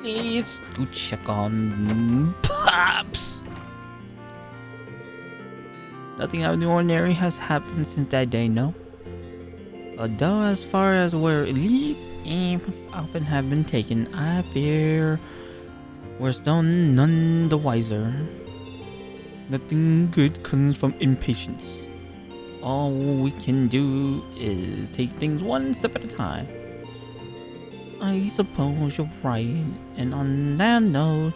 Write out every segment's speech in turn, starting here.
Please go check on Pops. Nothing out of the ordinary has happened since that day, no? Although as far as where Elise aims often have been taken, I fear we're still none the wiser. Nothing good comes from impatience. All we can do is take things one step at a time. I suppose you're right, and on that note,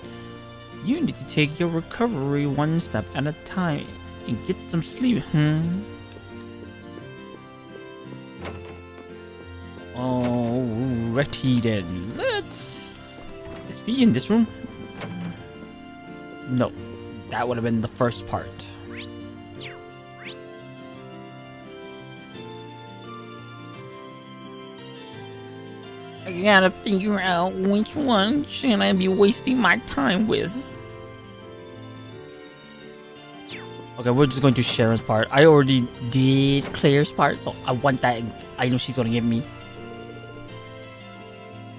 you need to take your recovery one step at a time and get some sleep, Alrighty then, Is V in this room? No, that would have been the first part. I gotta figure out which one should I be wasting my time with. Okay, we're just going to Sharon's part. I already did Claire's part, so I want that. I know she's gonna give me.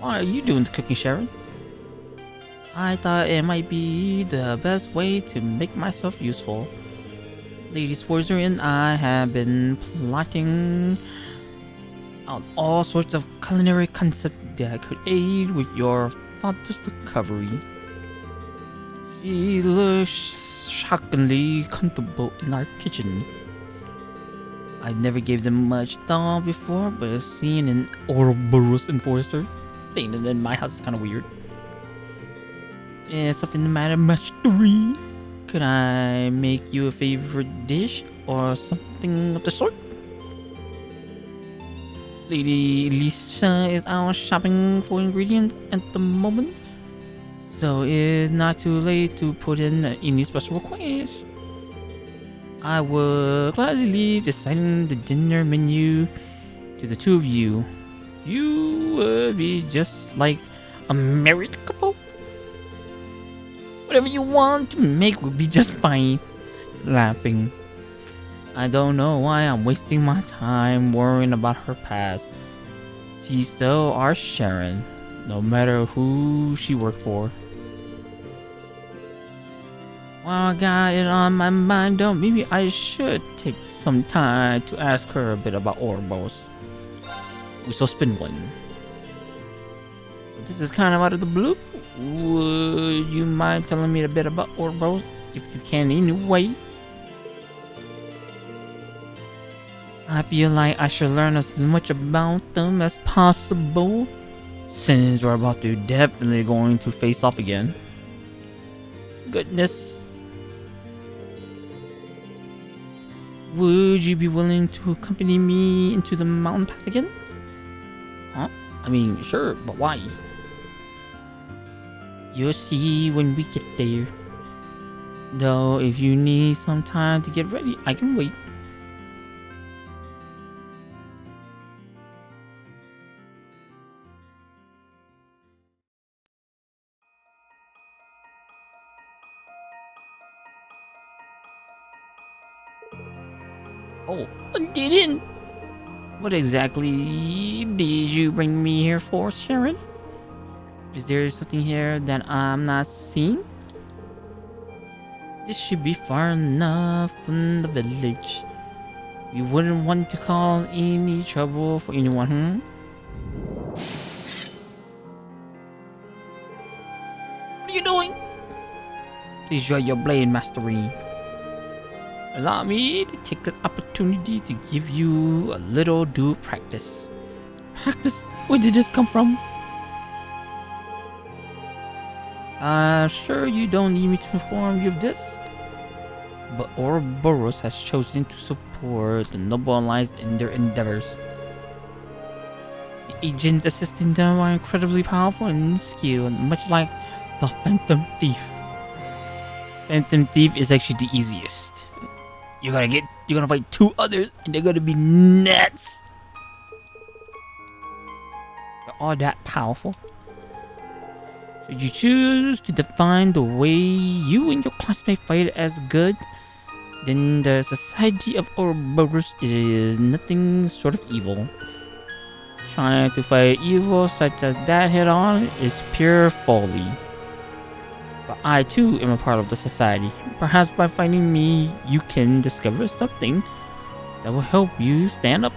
What are you doing cooking, Sharon? I thought it might be the best way to make myself useful. Lady Sworzer and I have been plotting out all sorts of culinary concepts that could aid with your father's recovery. He looks shockingly comfortable in our kitchen. I never gave them much thought before, but seeing an Ouroboros enforcer staying in my house is kind of weird. Is something the matter, Mastery? Could I make you a favorite dish or something of the sort? Lady Lisa is out shopping for ingredients at the moment, so it's not too late to put in any special request. I would gladly leave deciding the dinner menu to the two of you. You would be just like a married couple. Whatever you want to make will be just fine. Laughing. I don't know why I'm wasting my time worrying about her past. She's still our Sharon, no matter who she worked for. While I got it on my mind, though, maybe I should take some time to ask her a bit about Ouroboros. We shall spin one. This is kind of out of the blue. Would you mind telling me a bit about Ouroboros, if you can anyway? I feel like I should learn as much about them as possible, since we're about to definitely going to face off again. Goodness. Would you be willing to accompany me into the mountain path again? Huh? I mean, sure, but why? You'll see when we get there. Though, if you need some time to get ready, I can wait. Oh, I didn't. What exactly did you bring me here for, Sharon? Is there something here that I'm not seeing? This should be far enough from the village. You wouldn't want to cause any trouble for anyone, What are you doing? Please draw your blade, Mastery. Allow me to take this opportunity to give you a little due practice. Practice? Where did this come from? I'm sure you don't need me to inform you of this, but Ouroboros has chosen to support the Noble Alliance in their endeavors. The agents assisting them are incredibly powerful and skilled, much like the Phantom Thief. Phantom Thief is actually the easiest. You're gonna fight two others and they're gonna be nuts. They're all that powerful. Should you choose to define the way you and your classmate fight as good, then the Society of Ouroboros is nothing short of evil. Trying to fight evil such as that head on is pure folly. But I too am a part of the society. Perhaps by finding me, you can discover something that will help you stand up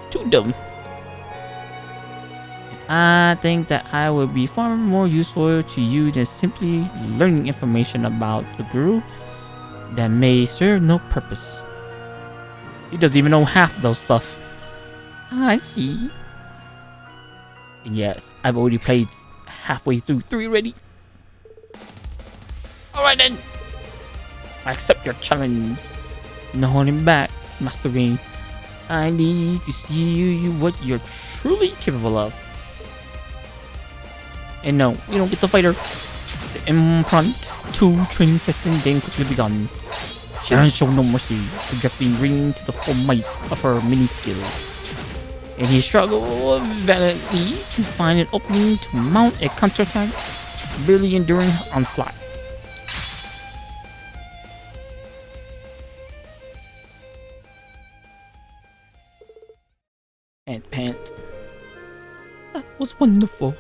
to them. I think that I would be far more useful to you than simply learning information about the group that may serve no purpose. He doesn't even know half those stuff. I see. And yes, I've already played halfway through 3 already. Alright then. I accept your challenge. No holding back, Master Rain. I need to see you what you're truly capable of. And no, we don't get the fighter. The Impromptu training session then quickly begun. Sharon showed no mercy, projecting Ring to the full might of her mini skill. And he struggled valiantly to find an opening to mount a counterattack, barely enduring her onslaught. And pant. That was wonderful.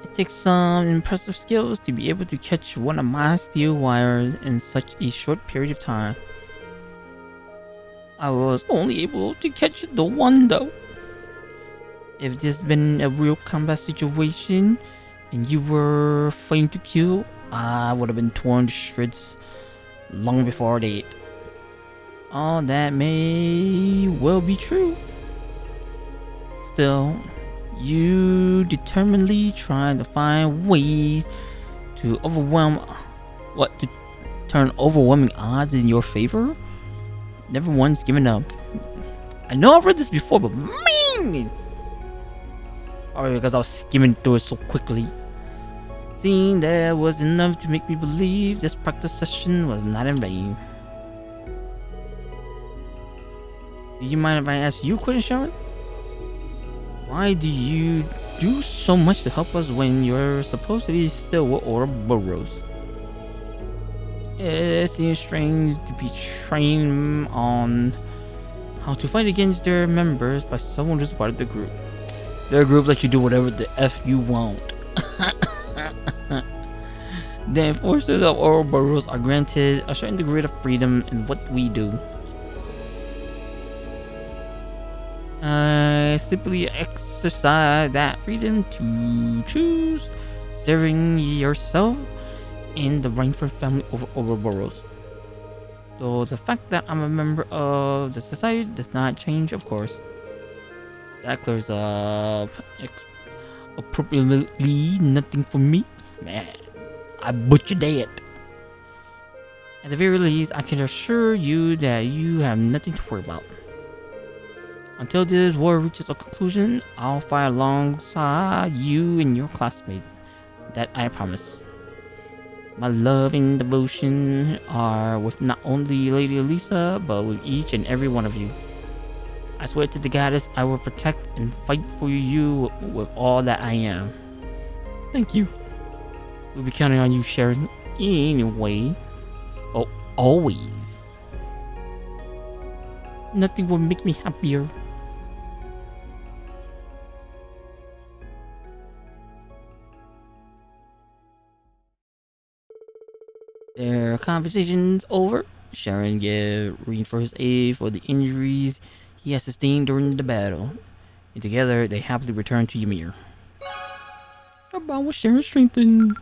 It takes some impressive skills to be able to catch one of my steel wires in such a short period of time. I was only able to catch the one though. If this had been a real combat situation and you were fighting to kill, I would have been torn to shreds long before that. All that may well be true. Still, you determinedly trying to find ways to turn overwhelming odds in your favor. Never once given up. I know I've read this before, but man! Or because I was skimming through it so quickly. Seeing there was enough to make me believe this practice session was not in vain. Do you mind if I ask you a question, Sharon? Why do you do so much to help us when you're supposed to be still with Ouroboros? It seems strange to be trained on how to fight against their members by someone who's part of the group. Their group lets you do whatever the F you want. The enforcers of Ouroboros are granted a certain degree of freedom in what we do. Simply exercise that freedom to choose serving yourself in the Rainford family of Ouroboros. Though the fact that I'm a member of the society does not change, of course. That clears up appropriately nothing for me. Man, I butchered that. At the very least, I can assure you that you have nothing to worry about. Until this war reaches a conclusion, I'll fight alongside you and your classmates. That I promise. My love and devotion are with not only Lady Elisa, but with each and every one of you. I swear to the goddess, I will protect and fight for you with all that I am. Thank you. We'll be counting on you, Sharon. Anyway. Oh, always. Nothing will make me happier. Their conversation's over. Sharon gave Reed first aid for the injuries he has sustained during the battle. And together, they happily return to Ymir. Our bond with Sharon strengthened.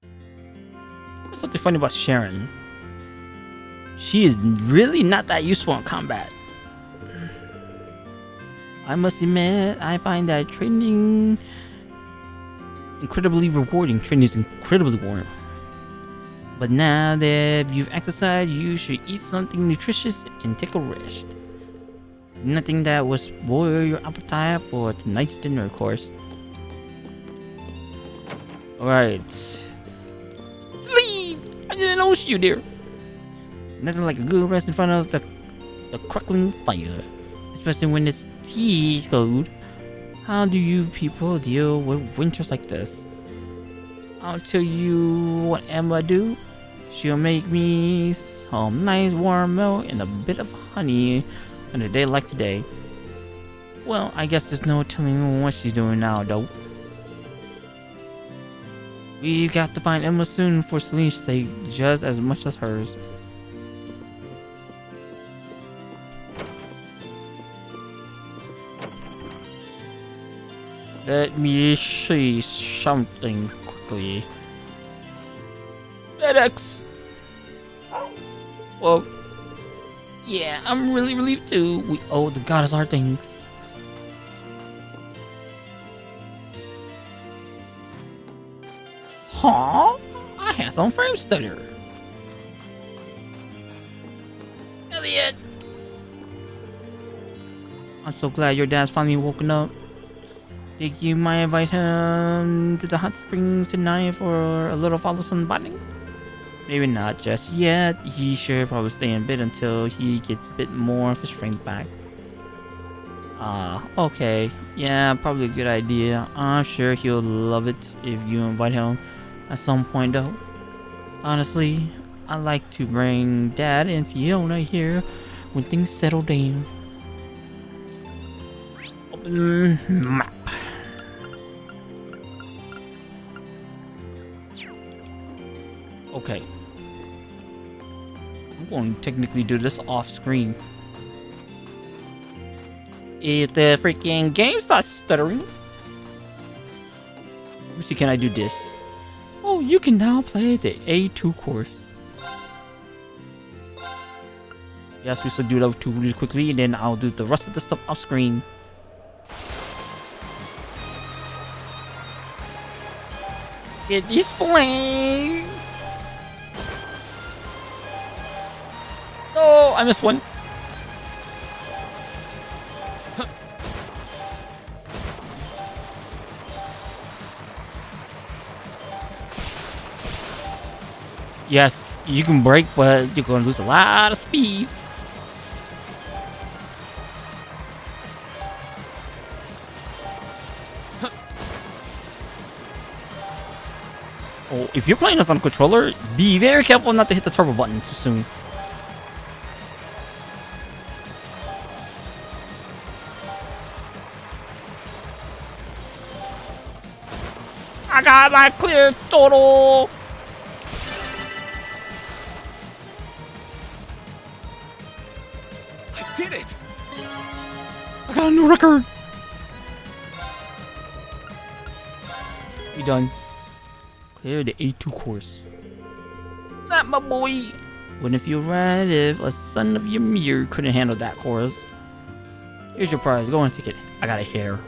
There's something funny about Sharon. She is really not that useful in combat. I must admit, I find that training incredibly rewarding. Training is incredibly rewarding. But now that you've exercised, you should eat something nutritious and take a rest. Nothing that will spoil your appetite for tonight's dinner, of course. Alright. Sleep! I didn't know you there. Nothing like a good rest in front of the crackling fire. Especially when it's tea cold. How do you people deal with winters like this? I'll tell you what Emma do. She'll make me some nice warm milk and a bit of honey on a day like today. Well, I guess there's no telling what she's doing now, though. We've got to find Emma soon for Celine's sake, just as much as hers. Let me see something quickly. FedEx! Well, yeah, I'm really relieved too. We owe the goddess our things. Huh? I had some frame stutter. Elliot! I'm so glad your dad's finally woken up. Think you might invite him to the hot springs tonight for a little follow-some bonding? Maybe not just yet. He should probably stay in bed until he gets a bit more of his strength back. Okay. Yeah, probably a good idea. I'm sure he'll love it if you invite him at some point though. Honestly, I like to bring Dad and Fiona here when things settle down. Open map. Okay. I'm going to technically do this off screen. If the freaking game starts stuttering. Let me see, can I do this? Oh, you can now play the A2 course. Yes, we should do those two really quickly, and then I'll do the rest of the stuff off screen. Get these flames! Oh, I missed one. Yes, you can brake, but you're gonna lose a lot of speed. Oh, if you're playing this on a controller, be very careful not to hit the turbo button too soon. I got my clear total. I did it! I got a new record. We done. Clear the A2 course. That my boy. Wouldn't feel right if a son of Ymir couldn't handle that course. Here's your prize. Go and take it. I got a hair.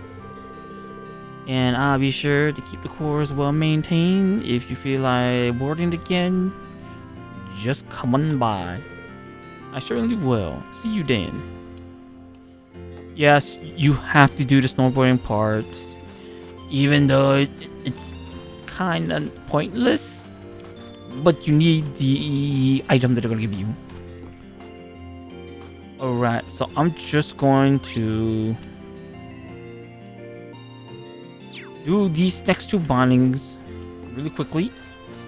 And I'll be sure to keep the course well maintained. If you feel like boarding again, just come on by. I certainly will. See you then. Yes, you have to do the snowboarding part. Even though it's kind of pointless. But you need the item that they're going to give you. Alright, so I'm just going to do these next two bondings really quickly.